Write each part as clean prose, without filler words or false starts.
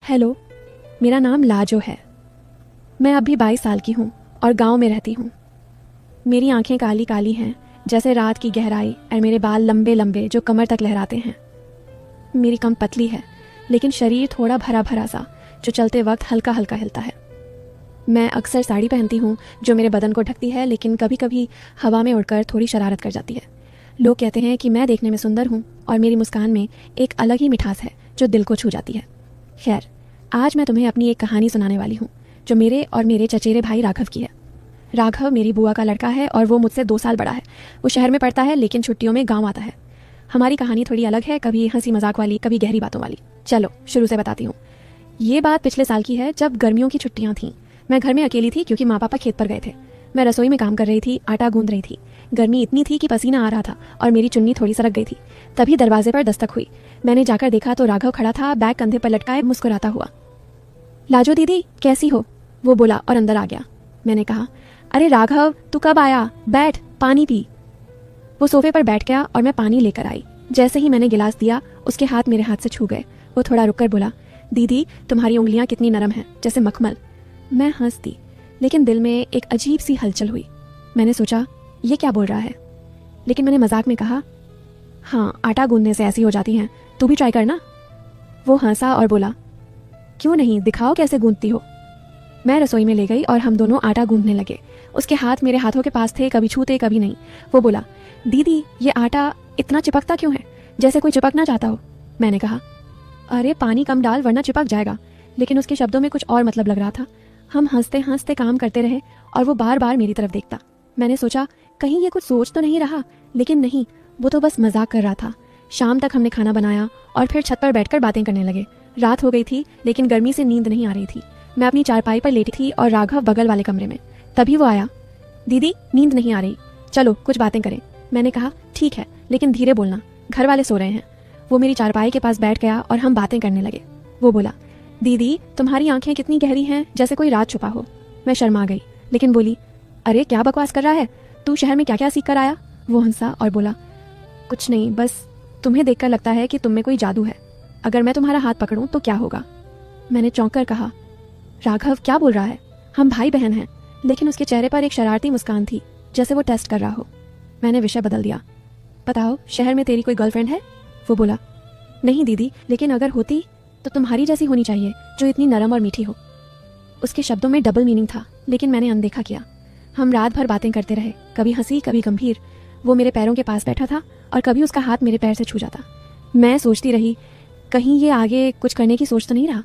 Hello, मेरा नाम लाजो है। मैं अभी 22 साल की हूँ और गांव में रहती हूँ। मेरी आंखें काली काली हैं जैसे रात की गहराई और मेरे बाल लंबे लंबे जो कमर तक लहराते हैं। मेरी कम पतली है लेकिन शरीर थोड़ा भरा भरा सा जो चलते वक्त हल्का हल्का हिलता है। मैं अक्सर साड़ी पहनती हूँ जो मेरे बदन को ढकती है लेकिन कभी कभी हवा में उड़कर थोड़ी शरारत कर जाती है। लोग कहते हैं कि मैं देखने में सुंदर हूँ और मेरी मुस्कान में एक अलग ही मिठास है जो दिल को छू जाती है। खैर, आज मैं तुम्हें अपनी एक कहानी सुनाने वाली हूँ जो मेरे और मेरे चचेरे भाई राघव की है। राघव मेरी बुआ का लड़का है और वो मुझसे 2 साल बड़ा है। वो शहर में पढ़ता है लेकिन छुट्टियों में गांव आता है। हमारी कहानी थोड़ी अलग है, कभी हंसी मजाक वाली, कभी गहरी बातों वाली। चलो शुरू से बताती हूँ। ये बात पिछले साल की है जब गर्मियों की छुट्टियां थीं। मैं घर में अकेली थी क्योंकि माँ पापा खेत पर गए थे। मैं रसोई में काम कर रही थी, आटा गूंद रही थी। गर्मी इतनी थी कि पसीना आ रहा था और मेरी चुन्नी थोड़ी सरक गई थी। तभी दरवाजे पर दस्तक हुई। मैंने जाकर देखा तो राघव खड़ा था, बैग कंधे पर लटकाए मुस्कुराता हुआ। लाजो दीदी, कैसी हो? वो बोला और अंदर आ गया। मैंने कहा, अरे राघव, तू कब आया? बैठ, पानी पी। वो सोफे पर बैठ गया और मैं पानी लेकर आई। जैसे ही मैंने गिलास दिया उसके हाथ मेरे हाथ से छू गए। वो थोड़ा रुककर बोला, दीदी तुम्हारी उंगलियां कितनी नरम हैं, जैसे मखमल। मैं हंस दी लेकिन दिल में एक अजीब सी हलचल हुई। मैंने सोचा ये क्या बोल रहा है, लेकिन मैंने मजाक में कहा, हाँ आटा गूंदने से ऐसी हो जाती हैं, तू भी ट्राई करना। वो हंसा और बोला, क्यों नहीं, दिखाओ कैसे गूंदती हो। मैं रसोई में ले गई और हम दोनों आटा गूंदने लगे। उसके हाथ मेरे हाथों के पास थे, कभी छूते कभी नहीं। वो बोला, दीदी ये आटा इतना चिपकता क्यों है, जैसे कोई चिपकना चाहता हो। मैंने कहा, अरे पानी कम डाल वरना चिपक जाएगा। लेकिन उसके शब्दों में कुछ और मतलब लग रहा था। हम हंसते हंसते काम करते रहे और वो बार बार मेरी तरफ देखता। मैंने सोचा कहीं ये कुछ सोच तो नहीं रहा, लेकिन नहीं, वो तो बस मजाक कर रहा था। शाम तक हमने खाना बनाया और फिर छत पर बैठकर बातें करने लगे। रात हो गई थी लेकिन गर्मी से नींद नहीं आ रही थी। मैं अपनी चारपाई पर लेटी थी और राघव बगल वाले कमरे में। तभी वो आया, दीदी नींद नहीं आ रही, चलो कुछ बातें करें। मैंने कहा, ठीक है लेकिन धीरे बोलना, घर वाले सो रहे हैं। वो मेरी चारपाई के पास बैठ गया और हम बातें करने लगे। वो बोला, दीदी तुम्हारी आंखें कितनी गहरी हैं, जैसे कोई राज छुपा हो। मैं शर्मा गई लेकिन बोली, अरे क्या बकवास कर रहा है, तू शहर में क्या क्या सीख कर आया। वो हंसा और बोला, कुछ नहीं, बस तुम्हें देखकर लगता है कि तुम में कोई जादू है। अगर मैं तुम्हारा हाथ पकड़ूं तो क्या होगा। मैंने चौंक कर कहा, राघव क्या बोल रहा है, हम भाई बहन हैं। लेकिन उसके चेहरे पर एक शरारती मुस्कान थी, जैसे वो टेस्ट कर रहा हो। मैंने विषय बदल दिया, बताओ शहर में तेरी कोई गर्लफ्रेंड है। वो बोला, नहीं दीदी, लेकिन अगर होती तो तुम्हारी जैसी होनी चाहिए, जो इतनी नरम और मीठी हो। उसके शब्दों में डबल मीनिंग था लेकिन मैंने अनदेखा किया। हम रात भर बातें करते रहे, कभी हंसी कभी गंभीर। वो मेरे पैरों के पास बैठा था और कभी उसका हाथ मेरे पैर से छू जाता। मैं सोचती रही कहीं ये आगे कुछ करने की सोच तो नहीं रहा,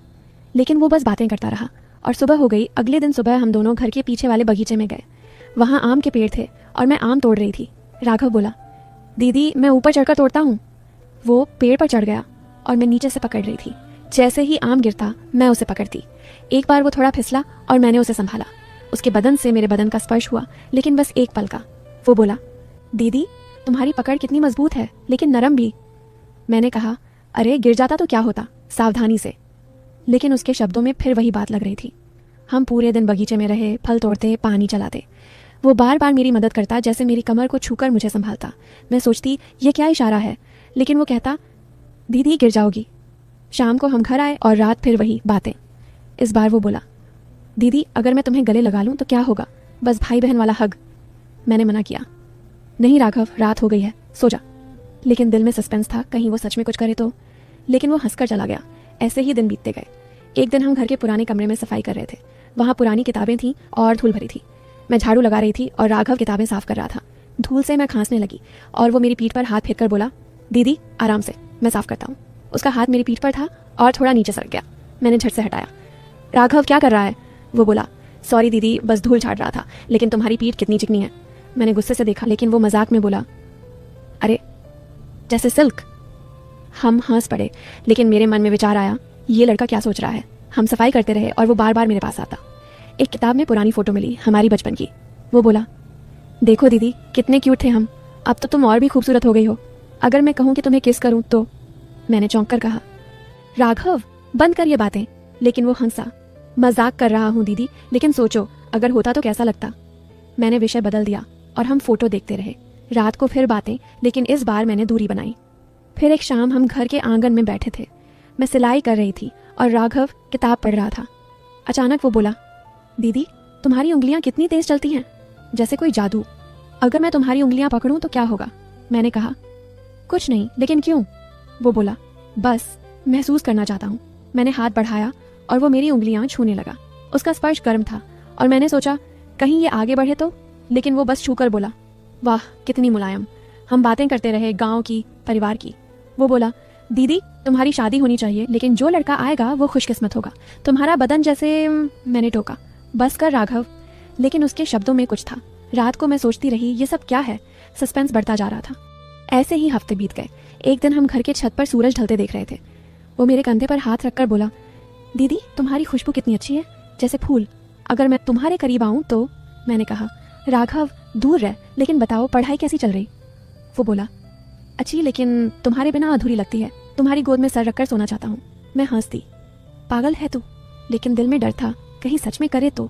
लेकिन वो बस बातें करता रहा। और सुबह हो गई। अगले दिन सुबह हम दोनों घर के पीछे वाले बगीचे में गए। वहाँ आम के पेड़ थे और मैं आम तोड़ रही थी। राघव बोला, दीदी मैं ऊपर चढ़कर तोड़ता हूँ। वो पेड़ पर चढ़ गया और मैं नीचे से पकड़ रही थी। जैसे ही आम गिरता मैं उसे पकड़ती। एक बार वो थोड़ा फिसला और मैंने उसे संभाला। उसके बदन से मेरे बदन का स्पर्श हुआ, लेकिन बस एक पल का। वो बोला, दीदी तुम्हारी पकड़ कितनी मजबूत है, लेकिन नरम भी। मैंने कहा, अरे गिर जाता तो क्या होता, सावधानी से। लेकिन उसके शब्दों में फिर वही बात लग रही थी। हम पूरे दिन बगीचे में रहे, फल तोड़ते, पानी चलाते। वो बार बार मेरी मदद करता, जैसे मेरी कमर को छूकर मुझे संभालता। मैं सोचती ये क्या इशारा है, लेकिन वो कहता, दीदी गिर जाओगी। शाम को हम घर आए और रात फिर वही बातें। इस बार वो बोला, दीदी अगर मैं तुम्हें गले लगा लूं तो क्या होगा, बस भाई बहन वाला हग। मैंने मना किया, नहीं राघव, रात हो गई है, सो जा। लेकिन दिल में सस्पेंस था, कहीं वो सच में कुछ करे तो। लेकिन वो हंसकर चला गया। ऐसे ही दिन बीतते गए। एक दिन हम घर के पुराने कमरे में सफाई कर रहे थे। वहाँ पुरानी किताबें थीं और धूल भरी थी। मैं झाड़ू लगा रही थी और राघव किताबें साफ कर रहा था। धूल से मैं खांसने लगी और वो मेरी पीठ पर हाथ फेरकर बोला, दीदी आराम से, मैं साफ करता हूँ। उसका हाथ मेरी पीठ पर था और थोड़ा नीचे सरक गया। मैंने झट से हटाया। राघव क्या कर रहा है। वो बोला, सॉरी दीदी, बस धूल झाड़ रहा था, लेकिन तुम्हारी पीठ कितनी चिकनी है। मैंने गुस्से से देखा, लेकिन वो मजाक में बोला, अरे जैसे सिल्क। हम हंस पड़े, लेकिन मेरे मन में विचार आया, ये लड़का क्या सोच रहा है। हम सफाई करते रहे और वो बार बार मेरे पास आता। एक किताब में पुरानी फोटो मिली, हमारी बचपन की। वो बोला, देखो दीदी कितने क्यूट थे हम, अब तो तुम और भी खूबसूरत हो गई हो। अगर मैं कहूँ कि तुम्हें किस करूँ तो। मैंने चौंक कर कहा, राघव बंद कर ये बातें। लेकिन वो हंसा, मजाक कर रहा हूँ दीदी, लेकिन सोचो अगर होता तो कैसा लगता। मैंने विषय बदल दिया और हम फोटो देखते रहे। रात को फिर बातें, लेकिन इस बार मैंने दूरी बनाई। फिर एक शाम हम घर के आंगन में बैठे थे। मैं सिलाई कर रही थी और राघव किताब पढ़ रहा था। अचानक वो बोला, दीदी तुम्हारी उंगलियां कितनी तेज चलती हैं, जैसे कोई जादू। अगर मैं तुम्हारी उंगलियां पकड़ूं तो क्या होगा? मैंने कहा, कुछ नहीं, लेकिन क्यों? वो बोला, बस महसूस करना चाहता हूँ। मैंने हाथ बढ़ाया और वो मेरी उंगलियां छूने लगा। उसका स्पर्श गर्म था और मैंने सोचा कहीं ये आगे बढ़े तो, लेकिन वो बस छूकर बोला, वाह कितनी मुलायम। हम बातें करते रहे, गांव की, परिवार की। वो बोला, दीदी तुम्हारी शादी होनी चाहिए, लेकिन जो लड़का आएगा वो खुशकिस्मत होगा। तुम्हारा बदन जैसे। मैंने टोका, बस कर राघव। लेकिन उसके शब्दों में कुछ था। रात को मैं सोचती रही, ये सब क्या है? सस्पेंस बढ़ता जा रहा था। ऐसे ही हफ्ते बीत गए। एक दिन हम घर के छत पर सूरज ढलते देख रहे थे। वो मेरे कंधे पर हाथ रखकर बोला, दीदी तुम्हारी खुशबू कितनी अच्छी है, जैसे फूल। अगर मैं तुम्हारे करीब आऊं तो? मैंने कहा, राघव दूर रह, लेकिन बताओ पढ़ाई कैसी चल रही? वो बोला, अच्छी, लेकिन तुम्हारे बिना अधूरी लगती है। तुम्हारी गोद में सर रखकर सोना चाहता हूँ। मैं हंसती, पागल है तू। लेकिन दिल में डर था, कहीं सच में करे तो।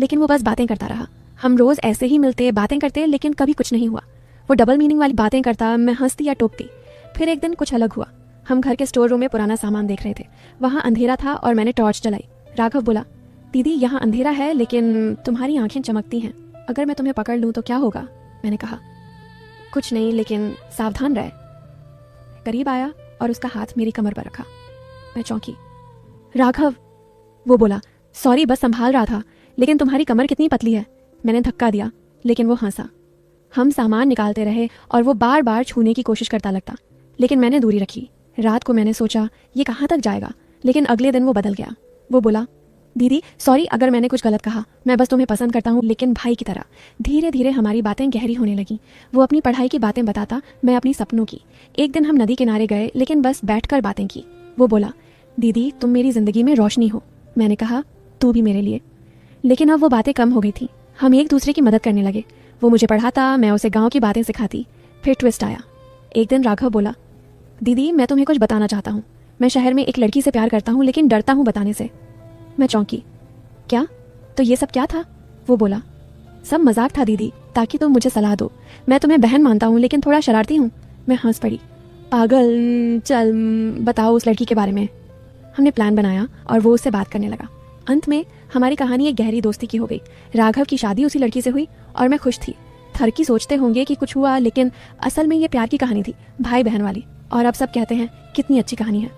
लेकिन वो बस बातें करता रहा। हम रोज ऐसे ही मिलते, बातें करते, लेकिन कभी कुछ नहीं हुआ। वो डबल मीनिंग वाली बातें करता, मैं हंसती या टोकती। फिर एक दिन कुछ अलग हुआ। हम घर के स्टोर रूम में पुराना सामान देख रहे थे। वहाँ अंधेरा था और मैंने टॉर्च जलाई। राघव बोला, दीदी यहाँ अंधेरा है, लेकिन तुम्हारी आंखें चमकती हैं। अगर मैं तुम्हें पकड़ लूँ तो क्या होगा? मैंने कहा, कुछ नहीं, लेकिन सावधान रहे। करीब आया और उसका हाथ मेरी कमर पर रखा। मैं चौंकी। राघव, वो बोला, सॉरी बस संभाल रहा था, लेकिन तुम्हारी कमर कितनी पतली है। मैंने धक्का दिया, लेकिन वो हंसा। हम सामान निकालते रहे और वो बार बार छूने की कोशिश करता लगता, लेकिन मैंने दूरी रखी। रात को मैंने सोचा ये कहाँ तक जाएगा, लेकिन अगले दिन वो बदल गया। वो बोला, दीदी सॉरी अगर मैंने कुछ गलत कहा। मैं बस तुम्हें पसंद करता हूँ, लेकिन भाई की तरह। धीरे धीरे हमारी बातें गहरी होने लगी। वो अपनी पढ़ाई की बातें बताता, मैं अपनी सपनों की। एक दिन हम नदी किनारे गए, लेकिन बस बैठकर बातें की। वो बोला, दीदी तुम मेरी जिंदगी में रोशनी हो। मैंने कहा, तू भी मेरे लिए। लेकिन अब वो बातें कम हो गई थी। हम एक दूसरे की मदद करने लगे। वो मुझे पढ़ाता, मैं उसे गाँव की बातें सिखाती। फिर ट्विस्ट आया। एक दिन राघव बोला, दीदी मैं तुम्हें कुछ बताना चाहता हूँ। मैं शहर में एक लड़की से प्यार करता हूँ, लेकिन डरता हूँ बताने से। मैं चौंकी, क्या? तो ये सब क्या था? वो बोला, सब मजाक था दीदी, ताकि तुम मुझे सलाह दो। मैं तुम्हें बहन मानता हूँ, लेकिन थोड़ा शरारती हूँ। मैं हंस पड़ी, पागल, चल बताओ उस लड़की के बारे में। हमने प्लान बनाया और वो उससे बात करने लगा। अंत में हमारी कहानी एक गहरी दोस्ती की हो गई। राघव की शादी उसी लड़की से हुई और मैं खुश थी। थरकी सोचते होंगे कि कुछ हुआ, लेकिन असल में ये प्यार की कहानी थी, भाई बहन वाली। और अब सब कहते हैं कितनी अच्छी कहानी है।